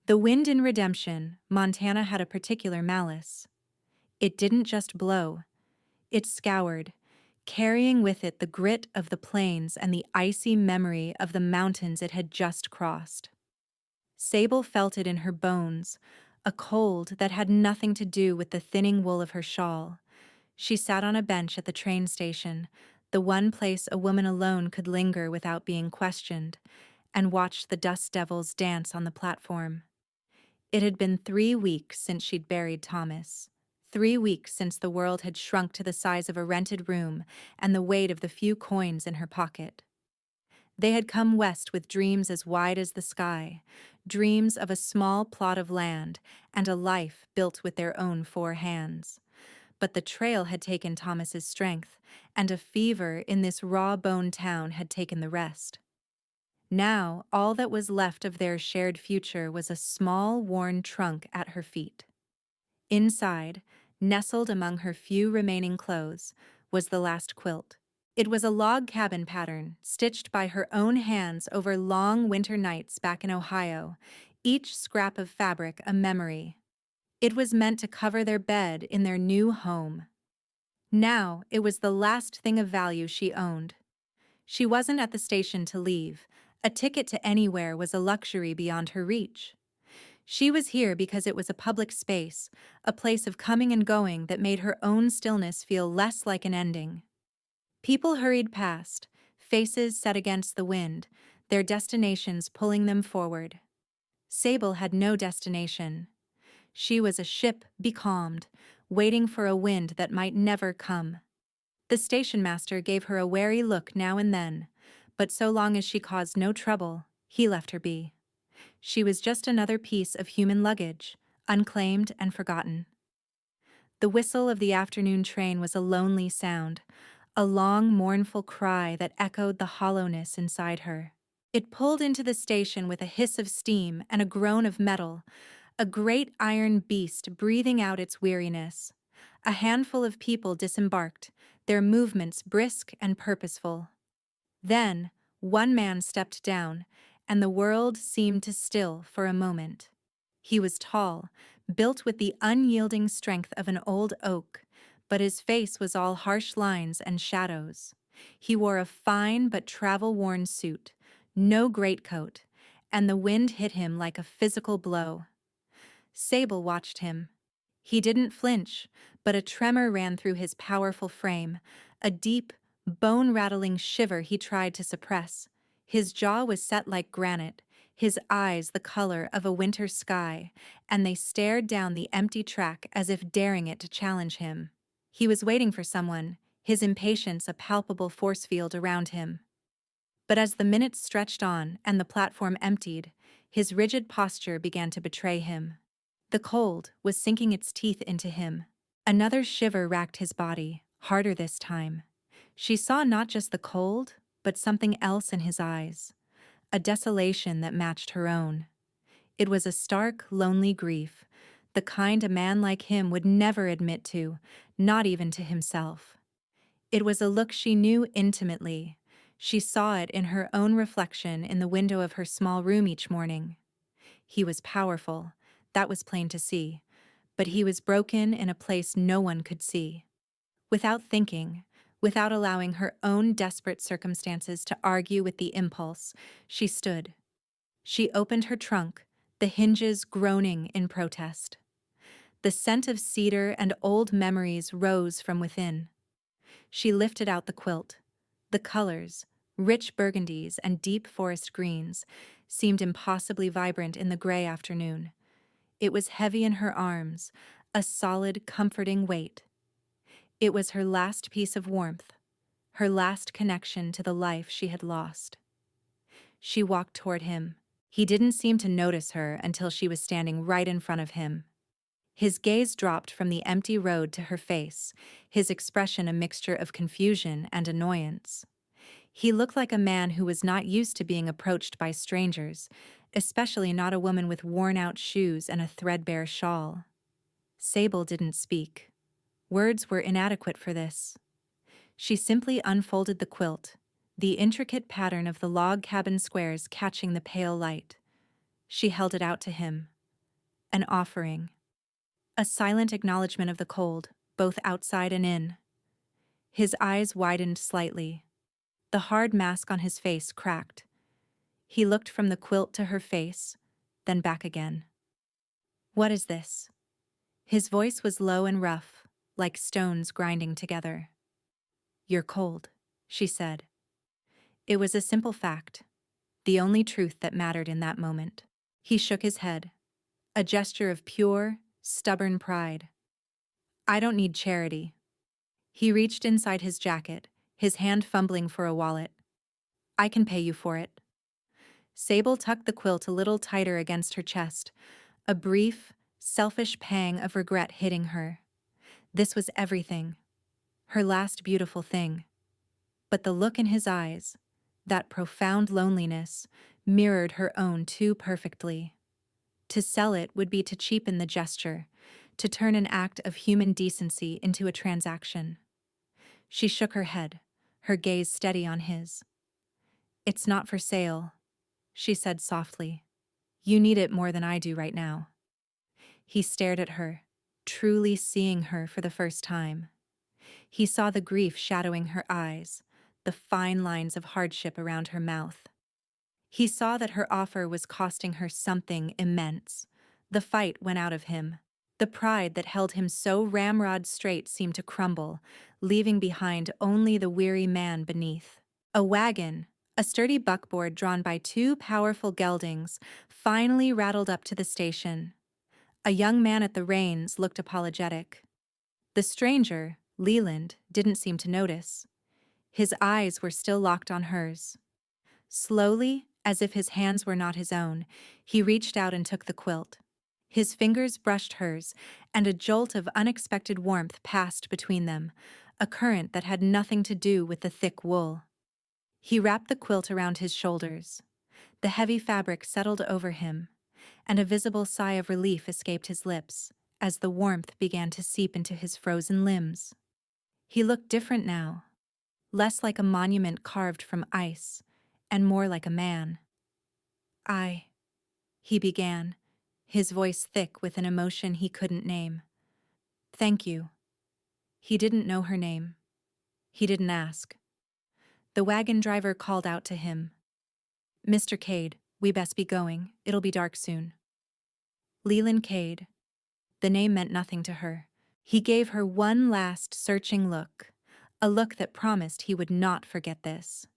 The wind in Redemption, Montana had a particular malice. It didn't just blow, it scoured, carrying with it the grit of the plains and the icy memory of the mountains it had just crossed. Sable felt it in her bones, a cold that had nothing to do with the thinning wool of her shawl. She sat on a bench at the train station, the one place a woman alone could linger without being questioned, and watched the dust devils dance on the platform. It had been 3 weeks since she'd buried Thomas. 3 weeks since the world had shrunk to the size of a rented room and the weight of the few coins in her pocket. They had come west with dreams as wide as the sky, dreams of a small plot of land and a life built with their own 4 hands. But the trail had taken Thomas's strength, and a fever in this raw-boned town had taken the rest. Now, all that was left of their shared future was a small, worn trunk at her feet. Inside, nestled among her few remaining clothes, was the last quilt. It was a log cabin pattern, stitched by her own hands over long winter nights back in Ohio, each scrap of fabric a memory. It was meant to cover their bed in their new home. Now, it was the last thing of value she owned. She wasn't at the station to leave. A ticket to anywhere was a luxury beyond her reach. She was here because it was a public space, a place of coming and going that made her own stillness feel less like an ending. People hurried past, faces set against the wind, their destinations pulling them forward. Sable had no destination. She was a ship becalmed, waiting for a wind that might never come. The station master gave her a wary look now and then, but so long as she caused no trouble, he left her be. She was just another piece of human luggage, unclaimed and forgotten. The whistle of the afternoon train was a lonely sound, a long, mournful cry that echoed the hollowness inside her. It pulled into the station with a hiss of steam and a groan of metal, a great iron beast breathing out its weariness. A handful of people disembarked, their movements brisk and purposeful. Then, one man stepped down, and the world seemed to still for a moment. He was tall, built with the unyielding strength of an old oak, but his face was all harsh lines and shadows. He wore a fine but travel-worn suit, no greatcoat, and the wind hit him like a physical blow. Sable watched him. He didn't flinch, but a tremor ran through his powerful frame, a deep, bone-rattling shiver he tried to suppress. His jaw was set like granite, his eyes the color of a winter sky, and they stared down the empty track as if daring it to challenge him. He was waiting for someone, his impatience a palpable force field around him. But as the minutes stretched on and the platform emptied, his rigid posture began to betray him. The cold was sinking its teeth into him. Another shiver racked his body, harder this time. She saw not just the cold, but something else in his eyes, a desolation that matched her own. It was a stark, lonely grief, the kind a man like him would never admit to, not even to himself. It was a look she knew intimately. She saw it in her own reflection in the window of her small room each morning. He was powerful, that was plain to see, but he was broken in a place no one could see. Without thinking, without allowing her own desperate circumstances to argue with the impulse, she stood. She opened her trunk, the hinges groaning in protest. The scent of cedar and old memories rose from within. She lifted out the quilt. The colors, rich burgundies and deep forest greens, seemed impossibly vibrant in the gray afternoon. It was heavy in her arms, a solid, comforting weight. It was her last piece of warmth, her last connection to the life she had lost. She walked toward him. He didn't seem to notice her until she was standing right in front of him. His gaze dropped from the empty road to her face, his expression a mixture of confusion and annoyance. He looked like a man who was not used to being approached by strangers, especially not a woman with worn-out shoes and a threadbare shawl. Sable didn't speak. Words were inadequate for this. She simply unfolded the quilt, the intricate pattern of the log cabin squares catching the pale light. She held it out to him. An offering. A silent acknowledgement of the cold, both outside and in. His eyes widened slightly. The hard mask on his face cracked. He looked from the quilt to her face, then back again. "What is this?" His voice was low and rough, like stones grinding together. "You're cold," she said. It was a simple fact, the only truth that mattered in that moment. He shook his head, a gesture of pure, stubborn pride. "I don't need charity." He reached inside his jacket, his hand fumbling for a wallet. "I can pay you for it." Sable tucked the quilt a little tighter against her chest, a brief, selfish pang of regret hitting her. This was everything, her last beautiful thing. But the look in his eyes, that profound loneliness, mirrored her own too perfectly. To sell it would be to cheapen the gesture, to turn an act of human decency into a transaction. She shook her head, her gaze steady on his. "It's not for sale," she said softly. "You need it more than I do right now." He stared at her, truly seeing her for the first time. He saw the grief shadowing her eyes, the fine lines of hardship around her mouth. He saw that her offer was costing her something immense. The fight went out of him. The pride that held him so ramrod straight seemed to crumble, leaving behind only the weary man beneath. A wagon, a sturdy buckboard drawn by two powerful geldings, finally rattled up to the station. A young man at the reins looked apologetic. The stranger, Leland, didn't seem to notice. His eyes were still locked on hers. Slowly, as if his hands were not his own, he reached out and took the quilt. His fingers brushed hers, and a jolt of unexpected warmth passed between them, a current that had nothing to do with the thick wool. He wrapped the quilt around his shoulders. The heavy fabric settled over him, and a visible sigh of relief escaped his lips as the warmth began to seep into his frozen limbs. He looked different now, less like a monument carved from ice, and more like a man. He began, his voice thick with an emotion he couldn't name. "Thank you." He didn't know her name. He didn't ask. The wagon driver called out to him. "Mr. Cade, we best be going. It'll be dark soon." Leland Cade. The name meant nothing to her. He gave her one last searching look, a look that promised he would not forget this.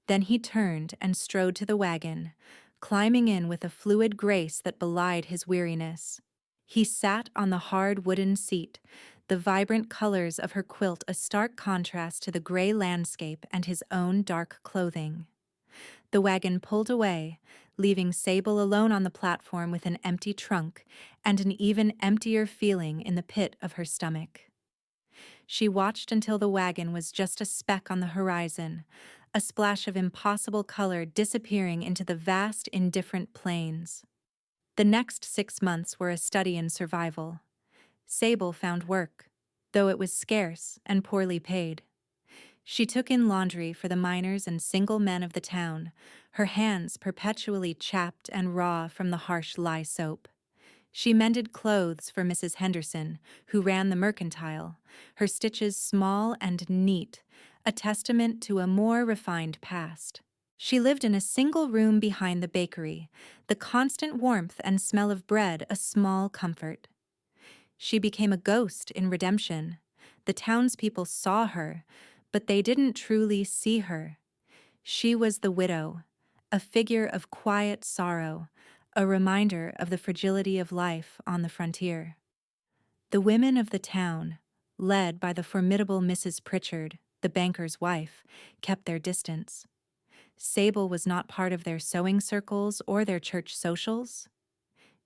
Then he turned and strode to the wagon, climbing in with a fluid grace that belied his weariness. He sat on the hard wooden seat, the vibrant colors of her quilt a stark contrast to the gray landscape and his own dark clothing. The wagon pulled away, leaving Sable alone on the platform with an empty trunk and an even emptier feeling in the pit of her stomach. She watched until the wagon was just a speck on the horizon, a splash of impossible color disappearing into the vast, indifferent plains. The next 6 months were a study in survival. Sable found work, though it was scarce and poorly paid. She took in laundry for the miners and single men of the town, her hands perpetually chapped and raw from the harsh lye soap. She mended clothes for Mrs. Henderson, who ran the mercantile, her stitches small and neat, a testament to a more refined past. She lived in a single room behind the bakery, the constant warmth and smell of bread a small comfort. She became a ghost in redemption. The townspeople saw her, but they didn't truly see her. She was the widow, a figure of quiet sorrow, a reminder of the fragility of life on the frontier. The women of the town, led by the formidable Mrs. Pritchard, the banker's wife, kept their distance. Sable was not part of their sewing circles or their church socials.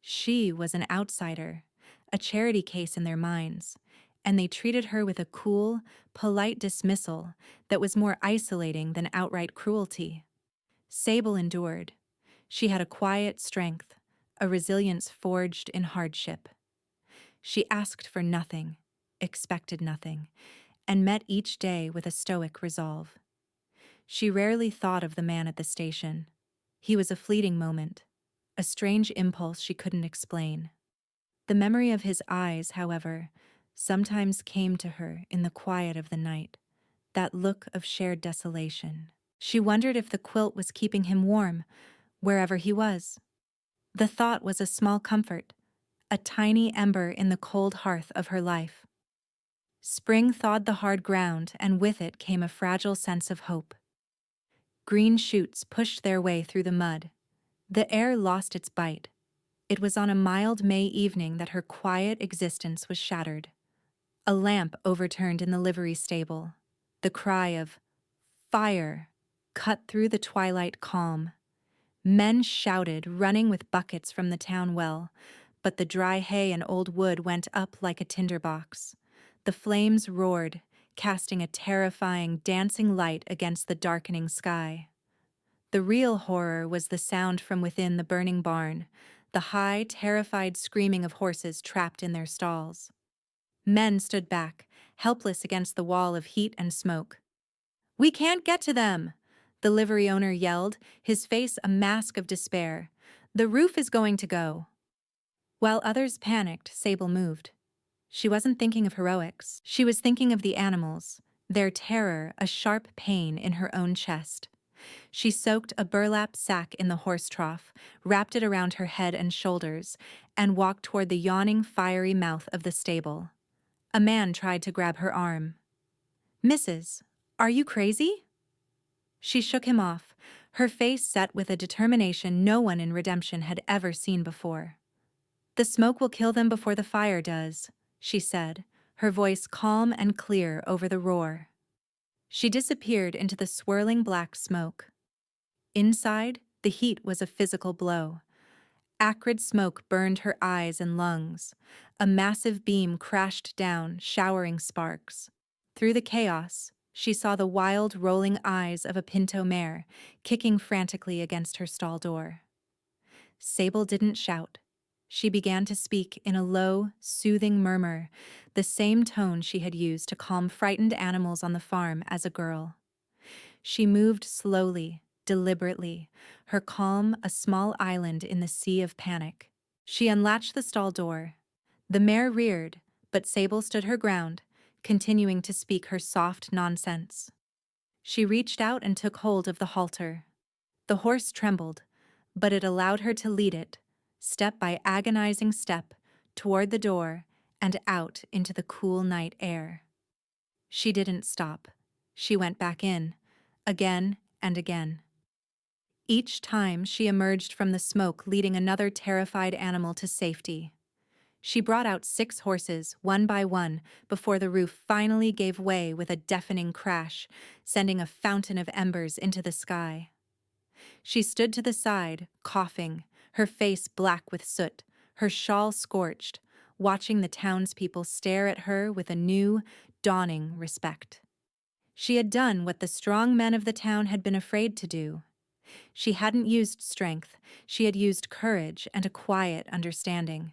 She was an outsider, a charity case in their minds, and they treated her with a cool, polite dismissal that was more isolating than outright cruelty. Sable endured. She had a quiet strength, a resilience forged in hardship. She asked for nothing, expected nothing, and met each day with a stoic resolve. She rarely thought of the man at the station. He was a fleeting moment, a strange impulse she couldn't explain. The memory of his eyes, however, sometimes came to her in the quiet of the night, that look of shared desolation. She wondered if the quilt was keeping him warm, wherever he was. The thought was a small comfort, a tiny ember in the cold hearth of her life. Spring thawed the hard ground, and with it came a fragile sense of hope. Green shoots pushed their way through the mud. The air lost its bite. It was on a mild May evening that her quiet existence was shattered. A lamp overturned in the livery stable. The cry of "Fire!" cut through the twilight calm. Men shouted, running with buckets from the town well, but the dry hay and old wood went up like a tinderbox. The flames roared, casting a terrifying, dancing light against the darkening sky. The real horror was the sound from within the burning barn, the high, terrified screaming of horses trapped in their stalls. Men stood back, helpless against the wall of heat and smoke. "We can't get to them!" the livery owner yelled, his face a mask of despair. "The roof is going to go." While others panicked, Sable moved. She wasn't thinking of heroics. She was thinking of the animals, their terror a sharp pain in her own chest. She soaked a burlap sack in the horse trough, wrapped it around her head and shoulders, and walked toward the yawning, fiery mouth of the stable. A man tried to grab her arm. "Mrs., are you crazy?" She shook him off, her face set with a determination no one in Redemption had ever seen before. "The smoke will kill them before the fire does," she said, her voice calm and clear over the roar. She disappeared into the swirling black smoke. Inside, the heat was a physical blow. Acrid smoke burned her eyes and lungs. A massive beam crashed down, showering sparks. Through the chaos, she saw the wild, rolling eyes of a pinto mare, kicking frantically against her stall door. Sable didn't shout. She began to speak in a low, soothing murmur, the same tone she had used to calm frightened animals on the farm as a girl. She moved slowly, deliberately, her calm a small island in the sea of panic. She unlatched the stall door. The mare reared, but Sable stood her ground, continuing to speak her soft nonsense. She reached out and took hold of the halter. The horse trembled, but it allowed her to lead it, step by agonizing step, toward the door and out into the cool night air. She didn't stop. She went back in, again and again. Each time she emerged from the smoke leading another terrified animal to safety. She brought out 6 horses, one by one, before the roof finally gave way with a deafening crash, sending a fountain of embers into the sky. She stood to the side, coughing, her face black with soot, her shawl scorched, watching the townspeople stare at her with a new, dawning respect. She had done what the strong men of the town had been afraid to do. She hadn't used strength, she had used courage and a quiet understanding.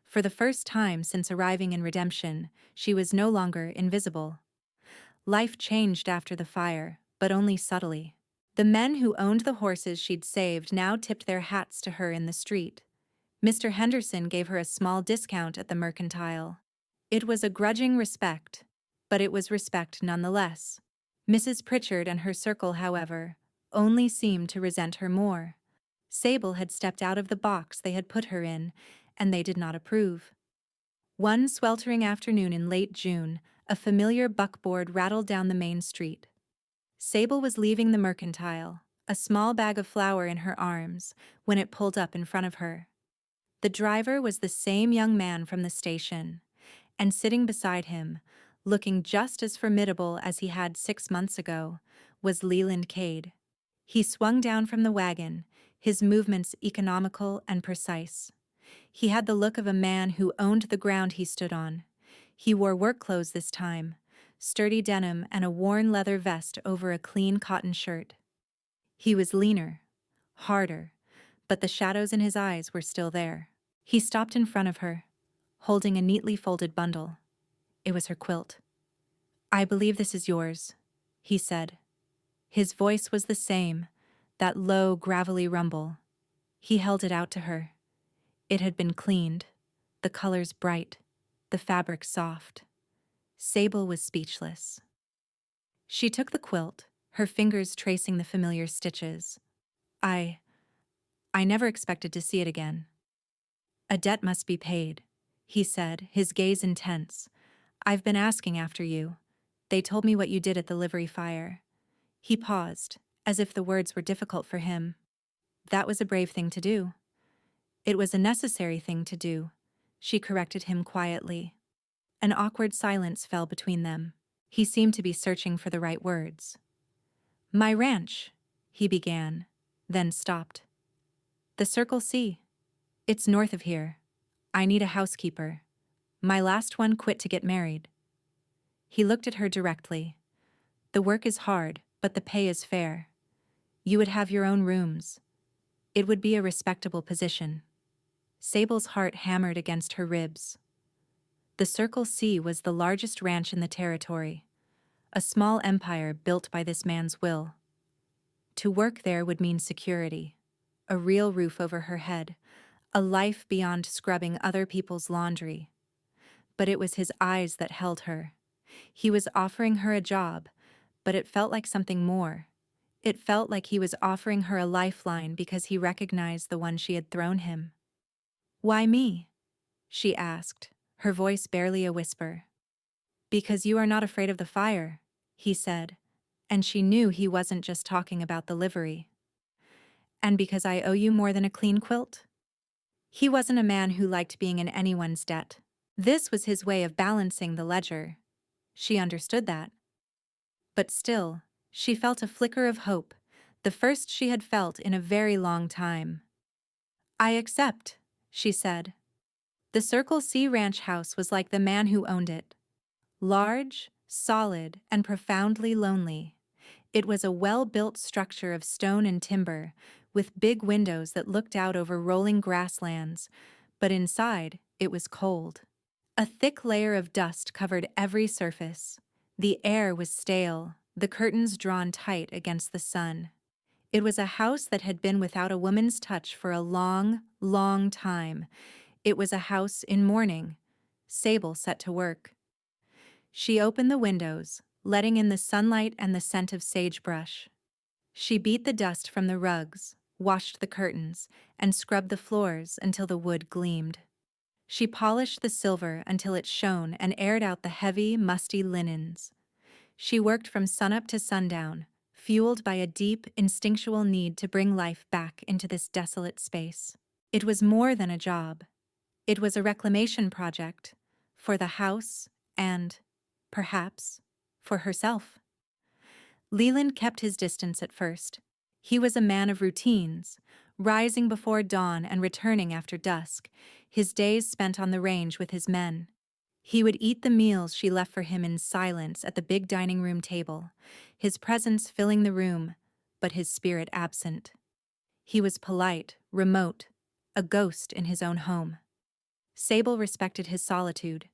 For the first time since arriving in Redemption, she was no longer invisible. Life changed after the fire, but only subtly. The men who owned the horses she'd saved now tipped their hats to her in the street. Mr. Henderson gave her a small discount at the mercantile. It was a grudging respect, but it was respect nonetheless. Mrs. Pritchard and her circle, however, only seemed to resent her more. Sable had stepped out of the box they had put her in, and they did not approve. One sweltering afternoon in late June, a familiar buckboard rattled down the main street. Sable was leaving the mercantile, a small bag of flour in her arms, when it pulled up in front of her. The driver was the same young man from the station, and sitting beside him, looking just as formidable as he had 6 months ago, was Leland Cade. He swung down from the wagon, his movements economical and precise. He had the look of a man who owned the ground he stood on. He wore work clothes this time, sturdy denim and a worn leather vest over a clean cotton shirt. He was leaner, harder, but the shadows in his eyes were still there. He stopped in front of her, holding a neatly folded bundle. It was her quilt. "I believe this is yours," he said. His voice was the same, that low, gravelly rumble. He held it out to her. It had been cleaned, the colors bright, the fabric soft. Sable was speechless. She took the quilt, her fingers tracing the familiar stitches. I never expected to see it again. A debt must be paid, he said, his gaze intense. I've been asking after you. They told me what you did at the livery fire. He paused, as if the words were difficult for him. That was a brave thing to do. It was a necessary thing to do, she corrected him quietly. An awkward silence fell between them. He seemed to be searching for the right words. My ranch, he began, then stopped. The Circle C. It's north of here. I need a housekeeper. My last one quit to get married. He looked at her directly. The work is hard, but the pay is fair. You would have your own rooms. It would be a respectable position. Sable's heart hammered against her ribs. The Circle C was the largest ranch in the territory, a small empire built by this man's will. To work there would mean security, a real roof over her head, a life beyond scrubbing other people's laundry. But it was his eyes that held her. He was offering her a job, but it felt like something more. It felt like he was offering her a lifeline because he recognized the one she had thrown him. Why me? She asked, her voice barely a whisper. Because you are not afraid of the fire, he said, and she knew he wasn't just talking about the livery. And because I owe you more than a clean quilt? He wasn't a man who liked being in anyone's debt. This was his way of balancing the ledger. She understood that. But still, she felt a flicker of hope, the first she had felt in a very long time. I accept, she said. The Circle C ranch house was like the man who owned it. Large, solid, and profoundly lonely. It was a well-built structure of stone and timber, with big windows that looked out over rolling grasslands, but inside, it was cold. A thick layer of dust covered every surface. The air was stale, the curtains drawn tight against the sun. It was a house that had been without a woman's touch for a long, long time. It was a house in mourning. Sable set to work. She opened the windows, letting in the sunlight and the scent of sagebrush. She beat the dust from the rugs, washed the curtains, and scrubbed the floors until the wood gleamed. She polished the silver until it shone and aired out the heavy, musty linens. She worked from sunup to sundown, fueled by a deep, instinctual need to bring life back into this desolate space. It was more than a job. It was a reclamation project for the house and, perhaps, for herself. Leland kept his distance at first. He was a man of routines, rising before dawn and returning after dusk, his days spent on the range with his men. He would eat the meals she left for him in silence at the big dining room table, his presence filling the room, but his spirit absent. He was polite, remote, a ghost in his own home. Sable respected his solitude.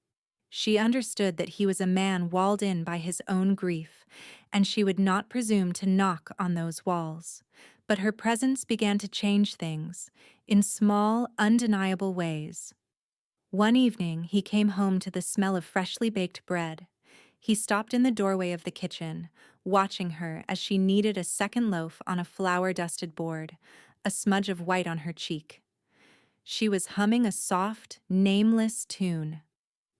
She understood that he was a man walled in by his own grief, and she would not presume to knock on those walls. But her presence began to change things, in small, undeniable ways. One evening, he came home to the smell of freshly baked bread. He stopped in the doorway of the kitchen, watching her as she kneaded a second loaf on a flour-dusted board, a smudge of white on her cheek. She was humming a soft, nameless tune.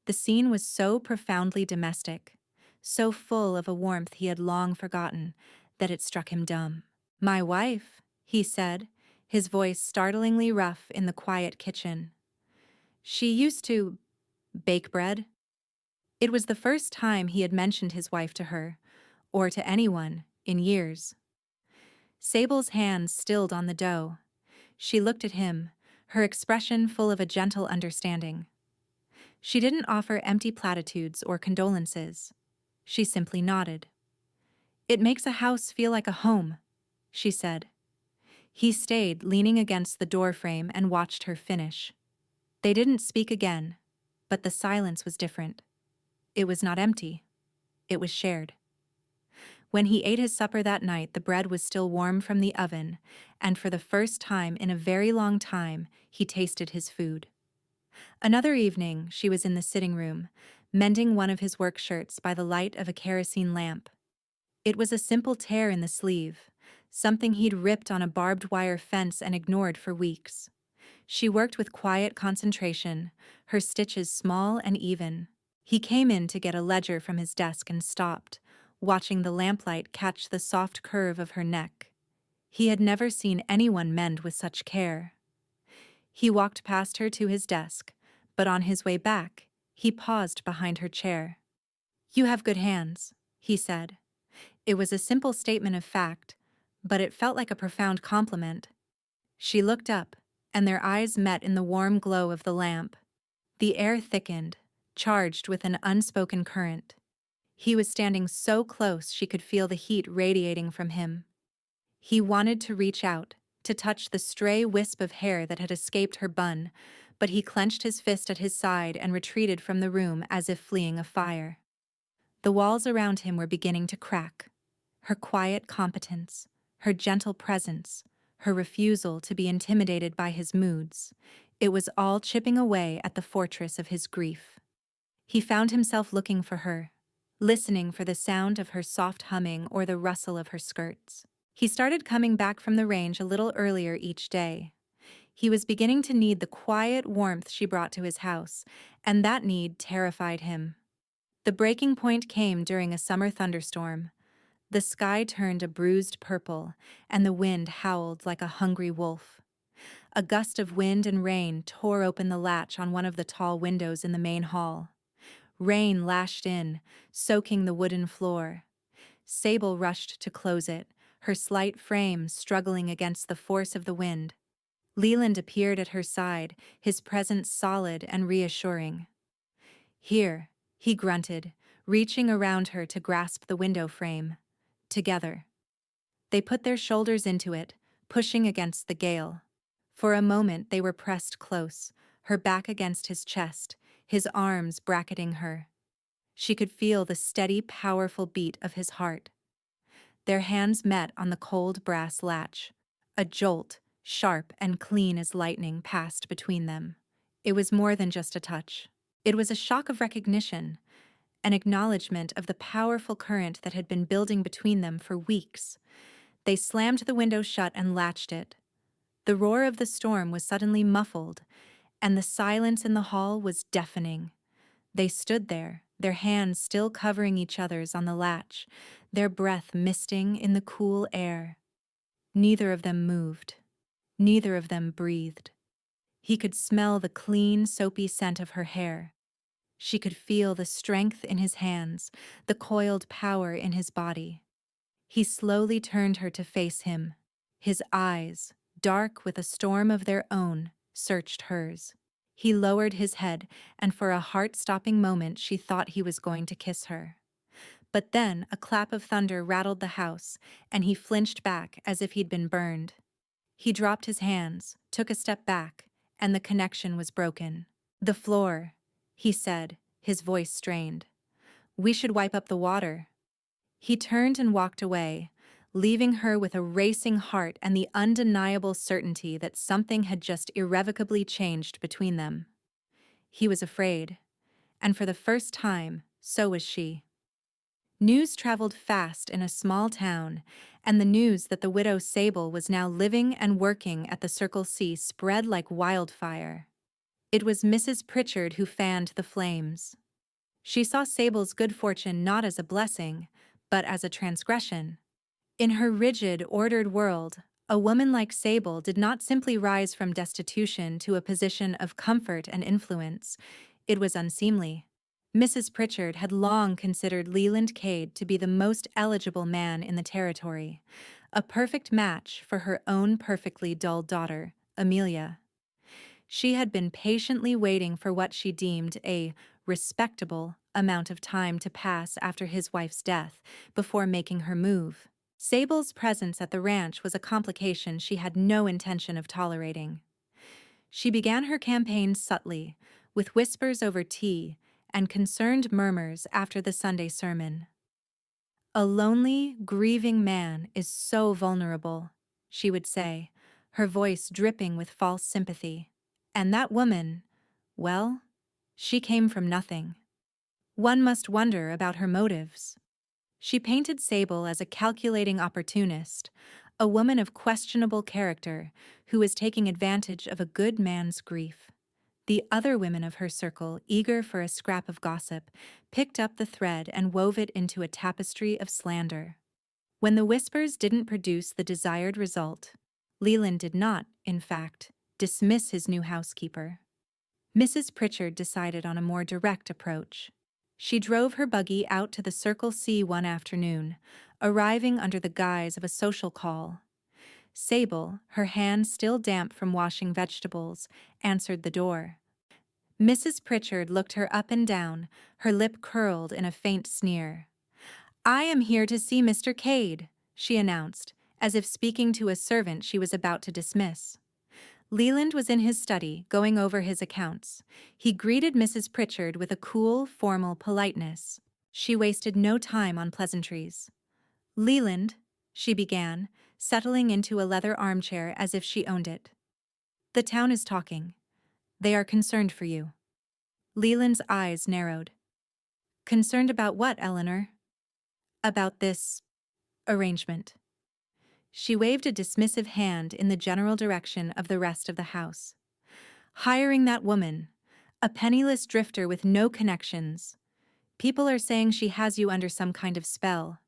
The scene was so profoundly domestic, so full of a warmth he had long forgotten, that it struck him dumb. My wife, he said, his voice startlingly rough in the quiet kitchen. She used to bake bread. It was the first time he had mentioned his wife to her, or to anyone, in years. Sable's hands stilled on the dough. She looked at him, her expression full of a gentle understanding. She didn't offer empty platitudes or condolences. She simply nodded. It makes a house feel like a home, she said. He stayed, leaning against the doorframe, and watched her finish. They didn't speak again, but the silence was different. It was not empty. It was shared. When he ate his supper that night, the bread was still warm from the oven, and for the first time in a very long time, he tasted his food. Another evening, she was in the sitting room, mending one of his work shirts by the light of a kerosene lamp. It was a simple tear in the sleeve, something he'd ripped on a barbed wire fence and ignored for weeks. She worked with quiet concentration, her stitches small and even. He came in to get a ledger from his desk and stopped, watching the lamplight catch the soft curve of her neck. He had never seen anyone mend with such care. He walked past her to his desk, but on his way back, he paused behind her chair. "You have good hands," he said. It was a simple statement of fact, but it felt like a profound compliment. She looked up, and their eyes met in the warm glow of the lamp. The air thickened, charged with an unspoken current. He was standing so close she could feel the heat radiating from him. He wanted to reach out, to touch the stray wisp of hair that had escaped her bun, but he clenched his fist at his side and retreated from the room as if fleeing a fire. The walls around him were beginning to crack. Her quiet competence, her gentle presence, her refusal to be intimidated by his moods, it was all chipping away at the fortress of his grief. He found himself looking for her, listening for the sound of her soft humming or the rustle of her skirts. He started coming back from the range a little earlier each day. He was beginning to need the quiet warmth she brought to his house, and that need terrified him. The breaking point came during a summer thunderstorm. The sky turned a bruised purple, and the wind howled like a hungry wolf. A gust of wind and rain tore open the latch on one of the tall windows in the main hall. Rain lashed in, soaking the wooden floor. Sable rushed to close it, her slight frame struggling against the force of the wind. Leland appeared at her side, his presence solid and reassuring. "Here," he grunted, reaching around her to grasp the window frame. Together. They put their shoulders into it, pushing against the gale. For a moment they were pressed close, her back against his chest, his arms bracketing her. She could feel the steady, powerful beat of his heart. Their hands met on the cold brass latch. A jolt, sharp and clean as lightning, passed between them. It was more than just a touch. It was a shock of recognition, an acknowledgement of the powerful current that had been building between them for weeks. They slammed the window shut and latched it. The roar of the storm was suddenly muffled, and the silence in the hall was deafening. They stood there, their hands still covering each other's on the latch, their breath misting in the cool air. Neither of them moved. Neither of them breathed. He could smell the clean, soapy scent of her hair. She could feel the strength in his hands, the coiled power in his body. He slowly turned her to face him. His eyes, dark with a storm of their own, searched hers. He lowered his head, and for a heart-stopping moment she thought he was going to kiss her. But then a clap of thunder rattled the house, and he flinched back as if he'd been burned. He dropped his hands, took a step back, and the connection was broken. "The floor," he said, his voice strained. "We should wipe up the water." He turned and walked away, leaving her with a racing heart and the undeniable certainty that something had just irrevocably changed between them. He was afraid, and for the first time, so was she. News traveled fast in a small town, and the news that the widow Sable was now living and working at the Circle C spread like wildfire. It was Mrs. Pritchard who fanned the flames. She saw Sable's good fortune not as a blessing, but as a transgression. In her rigid, ordered world, a woman like Sable did not simply rise from destitution to a position of comfort and influence. It was unseemly. Mrs. Pritchard had long considered Leland Cade to be the most eligible man in the territory, a perfect match for her own perfectly dull daughter, Amelia. She had been patiently waiting for what she deemed a respectable amount of time to pass after his wife's death before making her move. Sable's presence at the ranch was a complication she had no intention of tolerating. She began her campaign subtly, with whispers over tea and concerned murmurs after the Sunday sermon. "A lonely, grieving man is so vulnerable," she would say, her voice dripping with false sympathy. "And that woman, Well, she came from nothing. One must wonder about her motives. She painted Sable as a calculating opportunist, a woman of questionable character who was taking advantage of a good man's grief. The other women of her circle, eager for a scrap of gossip, picked up the thread and wove it into a tapestry of slander. When the whispers didn't produce the desired result, Leland did not, in fact, dismiss his new housekeeper. Mrs. Pritchard decided on a more direct approach. She drove her buggy out to the Circle C one afternoon, arriving under the guise of a social call. Sable, her hands still damp from washing vegetables, answered the door. Mrs. Pritchard looked her up and down, her lip curled in a faint sneer. "I am here to see Mr. Cade," she announced, as if speaking to a servant she was about to dismiss. Leland was in his study, going over his accounts. He greeted Mrs. Pritchard with a cool, formal politeness. She wasted no time on pleasantries. "Leland," she began, settling into a leather armchair as if she owned it. "The town is talking. They are concerned for you." Leland's eyes narrowed. "Concerned about what, Eleanor?" "About this arrangement." She waved a dismissive hand in the general direction of the rest of the house. "Hiring that woman, a penniless drifter with no connections. People are saying she has you under some kind of spell,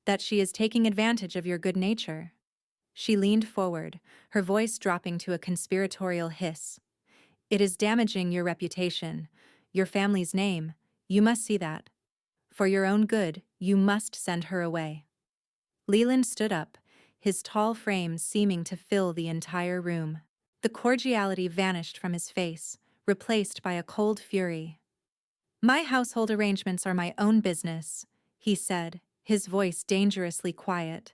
that she is taking advantage of your good nature." She leaned forward, her voice dropping to a conspiratorial hiss. "It is damaging your reputation, your family's name. You must see that. For your own good, you must send her away." Leland stood up, his tall frame seeming to fill the entire room. The cordiality vanished from his face, replaced by a cold fury. "My household arrangements are my own business," he said, his voice dangerously quiet.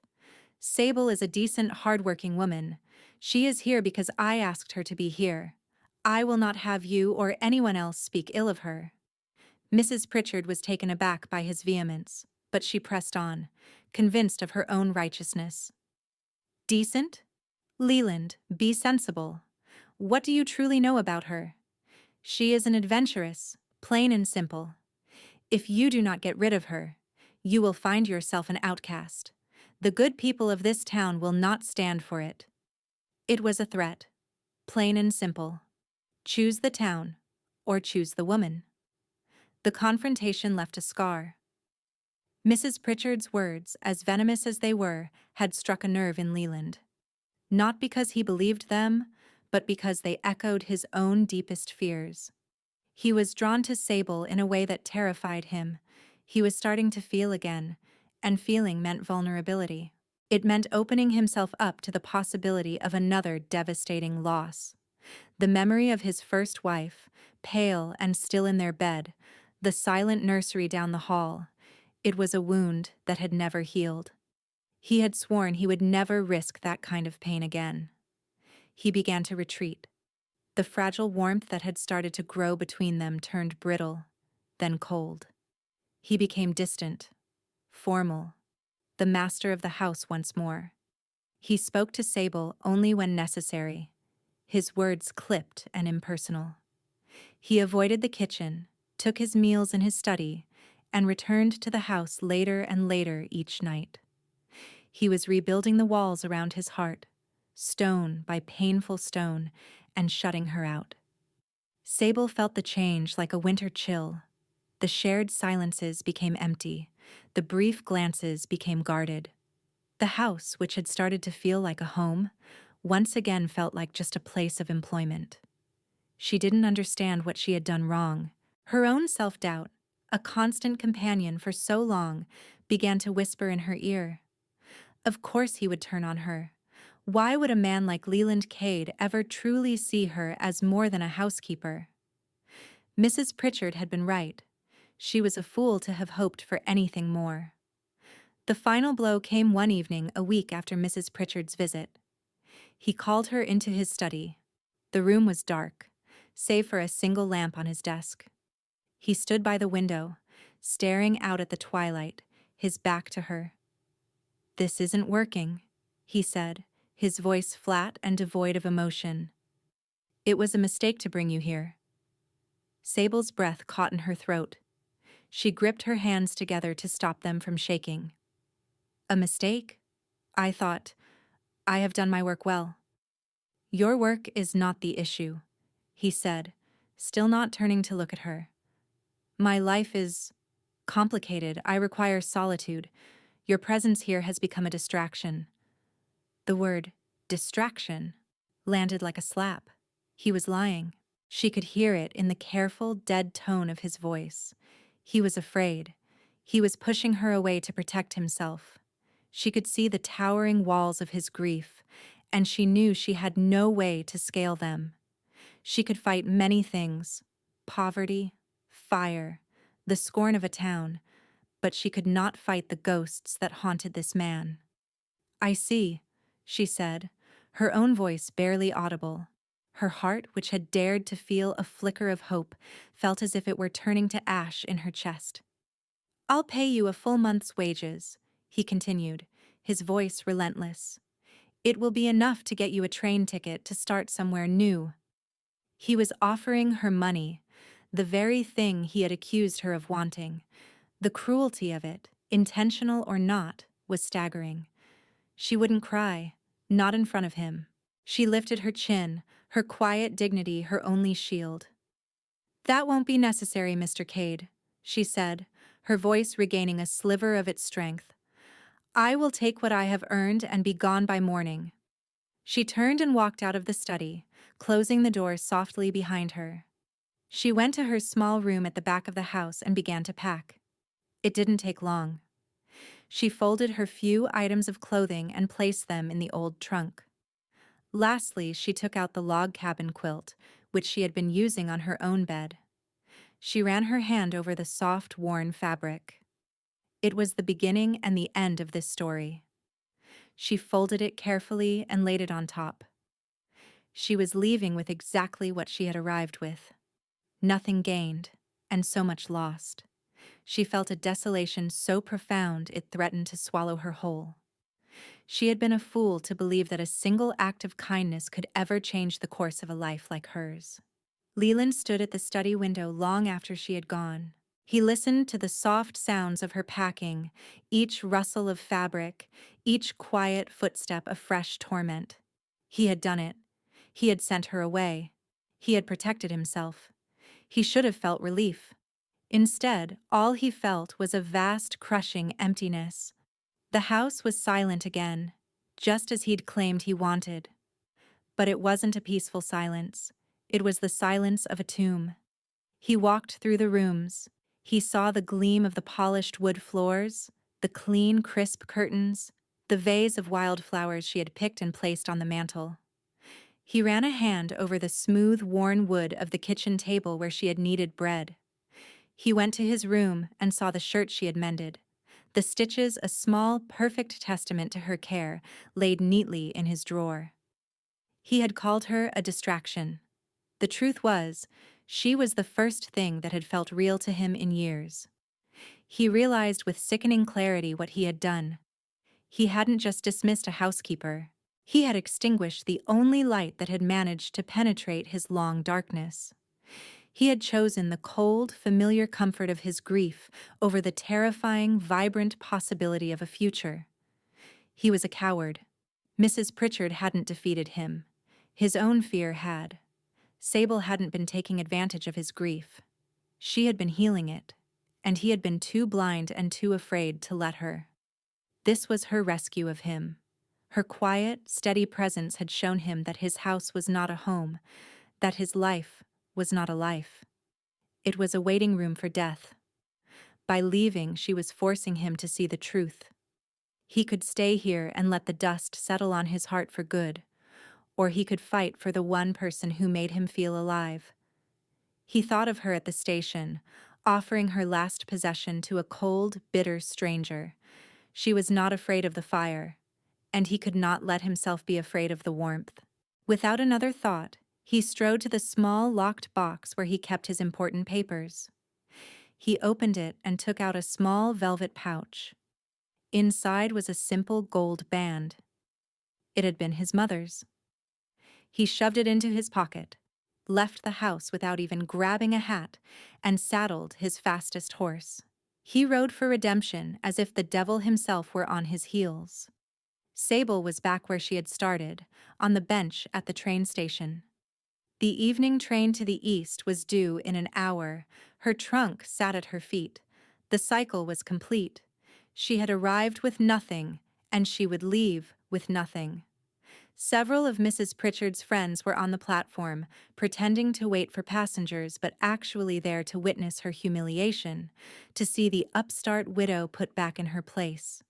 "Sable is a decent, hard-working woman. She is here because I asked her to be here. I will not have you or anyone else speak ill of her." Mrs. Pritchard was taken aback by his vehemence, but she pressed on, convinced of her own righteousness. "Decent? Leland, be sensible. What do you truly know about her? She is an adventuress, plain and simple. If you do not get rid of her, you will find yourself an outcast. The good people of this town will not stand for it." It was a threat, plain and simple. Choose the town, or choose the woman. The confrontation left a scar. Mrs. Pritchard's words, as venomous as they were, had struck a nerve in Leland. Not because he believed them, but because they echoed his own deepest fears. He was drawn to Sable in a way that terrified him. He was starting to feel again, and feeling meant vulnerability. It meant opening himself up to the possibility of another devastating loss. The memory of his first wife, pale and still in their bed, the silent nursery down the hall. It was a wound that had never healed. He had sworn he would never risk that kind of pain again. He began to retreat. The fragile warmth that had started to grow between them turned brittle, then cold. He became distant, formal, the master of the house once more. He spoke to Sable only when necessary, his words clipped and impersonal. He avoided the kitchen, took his meals in his study, and returned to the house later and later each night. He was rebuilding the walls around his heart, stone by painful stone, and shutting her out. Sable felt the change like a winter chill. The shared silences became empty. The brief glances became guarded. The house, which had started to feel like a home, once again felt like just a place of employment. She didn't understand what she had done wrong. Her own self-doubt, a constant companion for so long, began to whisper in her ear. Of course he would turn on her. Why would a man like Leland Cade ever truly see her as more than a housekeeper? Mrs. Pritchard had been right. She was a fool to have hoped for anything more. The final blow came one evening a week after Mrs. Pritchard's visit. He called her into his study. The room was dark, save for a single lamp on his desk. He stood by the window, staring out at the twilight, his back to her. "This isn't working," he said, his voice flat and devoid of emotion. "It was a mistake to bring you here. Sable's breath caught in her throat. She gripped her hands together to stop them from shaking. A mistake? I thought, I have done my work well. Your work is not the issue, he said, still not turning to look at her. My life is complicated. I require solitude. Your presence here has become a distraction. The word distraction landed like a slap. He was lying. She could hear it in the careful, dead tone of his voice. He was afraid. He was pushing her away to protect himself. She could see the towering walls of his grief, and she knew she had no way to scale them. She could fight many things: poverty, fire, the scorn of a town, but she could not fight the ghosts that haunted this man. I see, she said, her own voice barely audible. Her heart, which had dared to feel a flicker of hope, felt as if it were turning to ash in her chest. I'll pay you a full month's wages, he continued, his voice relentless. It will be enough to get you a train ticket to start somewhere new. He was offering her money, the very thing he had accused her of wanting. The cruelty of it, intentional or not, was staggering. She wouldn't cry, not in front of him. She lifted her chin, her quiet dignity her only shield. That won't be necessary, Mr. Cade, she said, her voice regaining a sliver of its strength. I will take what I have earned and be gone by morning. She turned and walked out of the study, closing the door softly behind her. She went to her small room at the back of the house and began to pack. It didn't take long. She folded her few items of clothing and placed them in the old trunk. Lastly, she took out the log cabin quilt, which she had been using on her own bed. She ran her hand over the soft, worn fabric. It was the beginning and the end of this story. She folded it carefully and laid it on top. She was leaving with exactly what she had arrived with. Nothing gained, and so much lost. She felt a desolation so profound it threatened to swallow her whole. She had been a fool to believe that a single act of kindness could ever change the course of a life like hers. Leland stood at the study window long after she had gone. He listened to the soft sounds of her packing, each rustle of fabric, each quiet footstep a fresh torment. He had done it. He had sent her away. He had protected himself. He should have felt relief. Instead, all he felt was a vast, crushing emptiness. The house was silent again, just as he'd claimed he wanted. But it wasn't a peaceful silence. It was the silence of a tomb. He walked through the rooms. He saw the gleam of the polished wood floors, the clean, crisp curtains, the vase of wildflowers she had picked and placed on the mantel. He ran a hand over the smooth, worn wood of the kitchen table where she had kneaded bread. He went to his room and saw the shirt she had mended, the stitches a small, perfect testament to her care, laid neatly in his drawer. He had called her a distraction. The truth was, she was the first thing that had felt real to him in years. He realized with sickening clarity what he had done. He hadn't just dismissed a housekeeper. He had extinguished the only light that had managed to penetrate his long darkness. He had chosen the cold, familiar comfort of his grief over the terrifying, vibrant possibility of a future. He was a coward. Mrs. Pritchard hadn't defeated him. His own fear had. Sable hadn't been taking advantage of his grief. She had been healing it, and he had been too blind and too afraid to let her. This was her rescue of him. Her quiet, steady presence had shown him that his house was not a home, that his life was not a life. It was a waiting room for death. By leaving, she was forcing him to see the truth. He could stay here and let the dust settle on his heart for good, or he could fight for the one person who made him feel alive. He thought of her at the station, offering her last possession to a cold, bitter stranger. She was not afraid of the fire, and he could not let himself be afraid of the warmth. Without another thought, he strode to the small, locked box where he kept his important papers. He opened it and took out a small velvet pouch. Inside was a simple gold band. It had been his mother's. He shoved it into his pocket. left the house without even grabbing a hat, and saddled his fastest horse. He rode for redemption as if the devil himself were on his heels. Sable was back where she had started, on the bench at the train station. The evening train to the east was due in an hour. Her trunk sat at her feet. The cycle was complete. She had arrived with nothing, and she would leave with nothing. Several of Mrs. Pritchard's friends were on the platform, pretending to wait for passengers but actually there to witness her humiliation, to see the upstart widow put back in her place.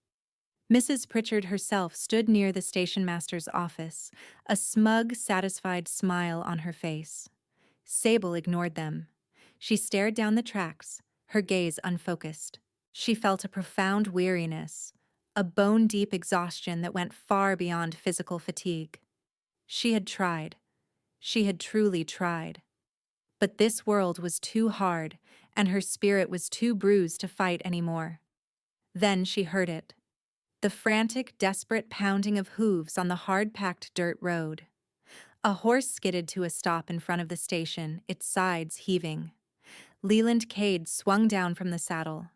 Mrs. Pritchard herself stood near the stationmaster's office, a smug, satisfied smile on her face. Sable ignored them. She stared down the tracks, her gaze unfocused. She felt a profound weariness, a bone-deep exhaustion that went far beyond physical fatigue. She had tried. She had truly tried. But this world was too hard, and her spirit was too bruised to fight anymore. Then she heard it. The frantic, desperate pounding of hooves on the hard-packed dirt road. A horse skidded to a stop in front of the station, its sides heaving. Leland Cade swung down from the saddle.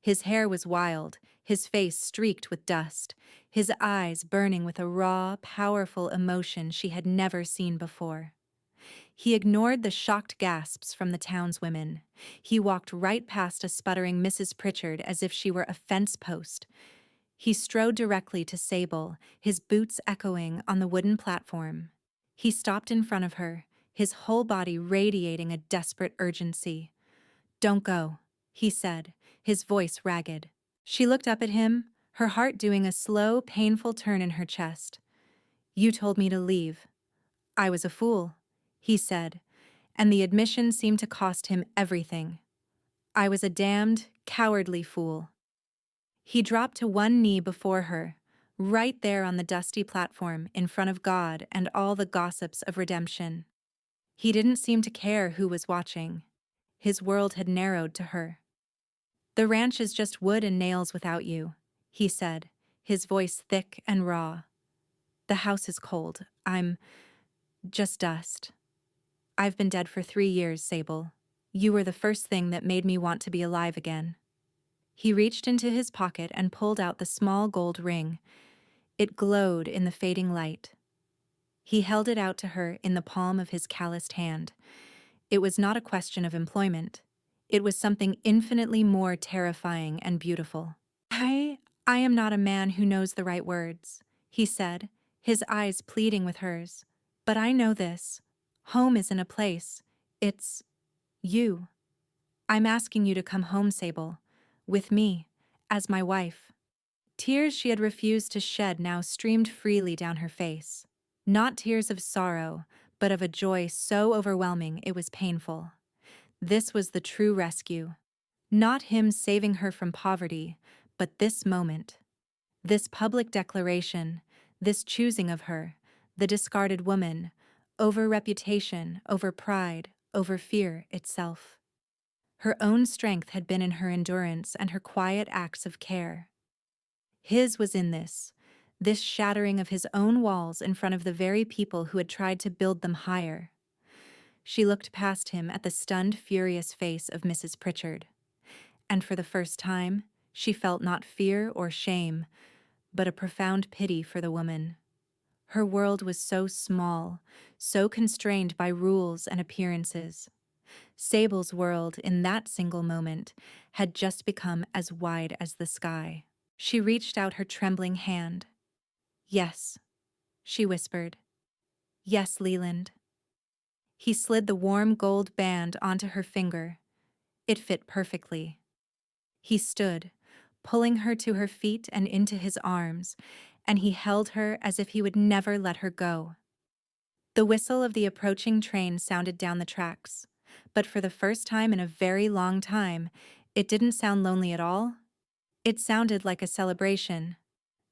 His hair was wild, his face streaked with dust, his eyes burning with a raw, powerful emotion she had never seen before. He ignored the shocked gasps from the townswomen. He walked right past a sputtering Mrs. Pritchard as if she were a fence post. He strode directly to Sable, his boots echoing on the wooden platform. He stopped in front of her, his whole body radiating a desperate urgency. "Don't go," he said, his voice ragged. She looked up at him, her heart doing a slow, painful turn in her chest. "You told me to leave." "I was a fool," he said, and the admission seemed to cost him everything. "I was a damned, cowardly fool." He dropped to one knee before her, right there on the dusty platform in front of God and all the gossips of redemption. He didn't seem to care who was watching. His world had narrowed to her. "The ranch is just wood and nails without you," he said, his voice thick and raw. "The house is cold. I'm just dust. I've been dead for 3 years, Sable. You were the first thing that made me want to be alive again." He reached into his pocket and pulled out the small gold ring. It glowed in the fading light. He held it out to her in the palm of his calloused hand. It was not a question of employment. It was something infinitely more terrifying and beautiful. I am not a man who knows the right words," he said, his eyes pleading with hers. "But I know this. Home isn't a place. It's you. I'm asking you to come home, Sable. With me, as my wife." Tears she had refused to shed now streamed freely down her face. Not tears of sorrow, but of a joy so overwhelming it was painful. This was the true rescue. Not him saving her from poverty, but this moment. This public declaration, this choosing of her, the discarded woman, over reputation, over pride, over fear itself. Her own strength had been in her endurance and her quiet acts of care. His was in this shattering of his own walls in front of the very people who had tried to build them higher. She looked past him at the stunned, furious face of Mrs. Pritchard, and for the first time, she felt not fear or shame, but a profound pity for the woman. Her world was so small, so constrained by rules and appearances. Sable's world, in that single moment, had just become as wide as the sky. She reached out her trembling hand. "Yes," she whispered. "Yes, Leland." He slid the warm gold band onto her finger. It fit perfectly. He stood, pulling her to her feet and into his arms, and he held her as if he would never let her go. The whistle of the approaching train sounded down the tracks, but for the first time in a very long time, it didn't sound lonely at all. It sounded like a celebration.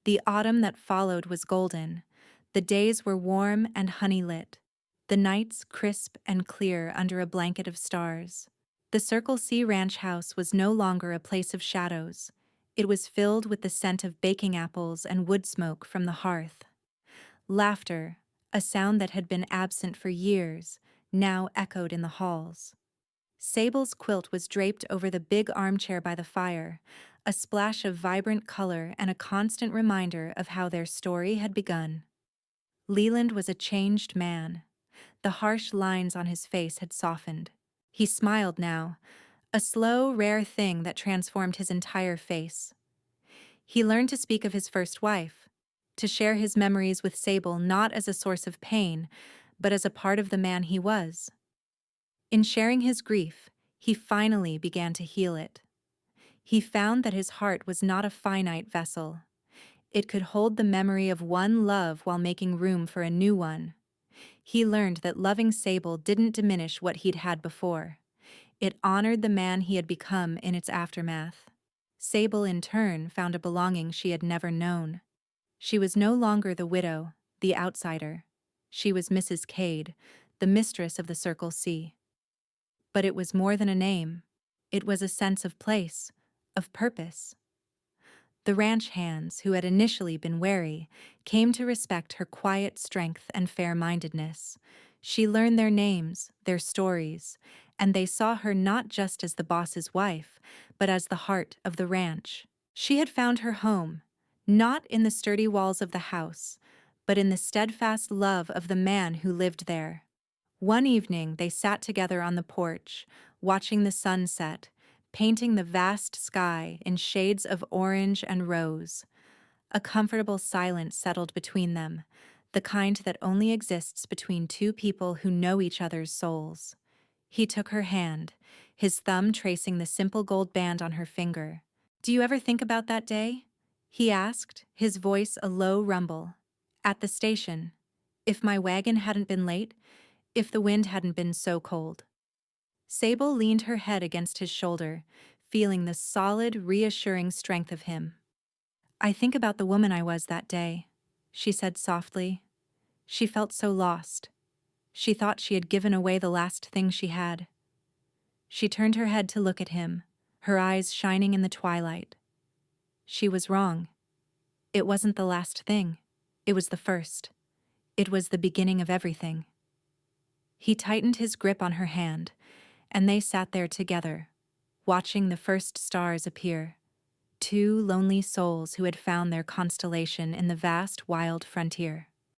The autumn that followed was golden. The days were warm and honey-lit. The nights crisp and clear under a blanket of stars. The Circle C ranch house was no longer a place of shadows. It was filled with the scent of baking apples and wood smoke from the hearth. Laughter, a sound that had been absent for years, now echoed in the halls. Sable's quilt was draped over the big armchair by the fire, a splash of vibrant color and a constant reminder of how their story had begun. Leland was a changed man. The harsh lines on his face had softened. He smiled now, a slow, rare thing that transformed his entire face. He learned to speak of his first wife, to share his memories with Sable not as a source of pain, but as a part of the man he was. In sharing his grief, he finally began to heal it. He found that his heart was not a finite vessel. It could hold the memory of one love while making room for a new one. He learned that loving Sable didn't diminish what he'd had before. It honored the man he had become in its aftermath. Sable, in turn, found a belonging she had never known. She was no longer the widow, the outsider. She was Mrs. Cade, the mistress of the Circle C. But it was more than a name. It was a sense of place, of purpose. The ranch hands, who had initially been wary, came to respect her quiet strength and fair-mindedness. She learned their names, their stories, and they saw her not just as the boss's wife, but as the heart of the ranch. She had found her home, not in the sturdy walls of the house, but in the steadfast love of the man who lived there. One evening they sat together on the porch, watching the sun set, painting the vast sky in shades of orange and rose. A comfortable silence settled between them, the kind that only exists between two people who know each other's souls. He took her hand, his thumb tracing the simple gold band on her finger. "Do you ever think about that day?" he asked, his voice a low rumble. "At the station. If my wagon hadn't been late, if the wind hadn't been so cold." Sable leaned her head against his shoulder, feeling the solid, reassuring strength of him. "I think about the woman I was that day," she said softly. She felt so lost. She thought she had given away the last thing she had. She turned her head to look at him, her eyes shining in the twilight. She was wrong. It wasn't the last thing. It was the first. It was the beginning of everything. He tightened his grip on her hand, and they sat there together, watching the first stars appear. Two lonely souls who had found their constellation in the vast, wild frontier.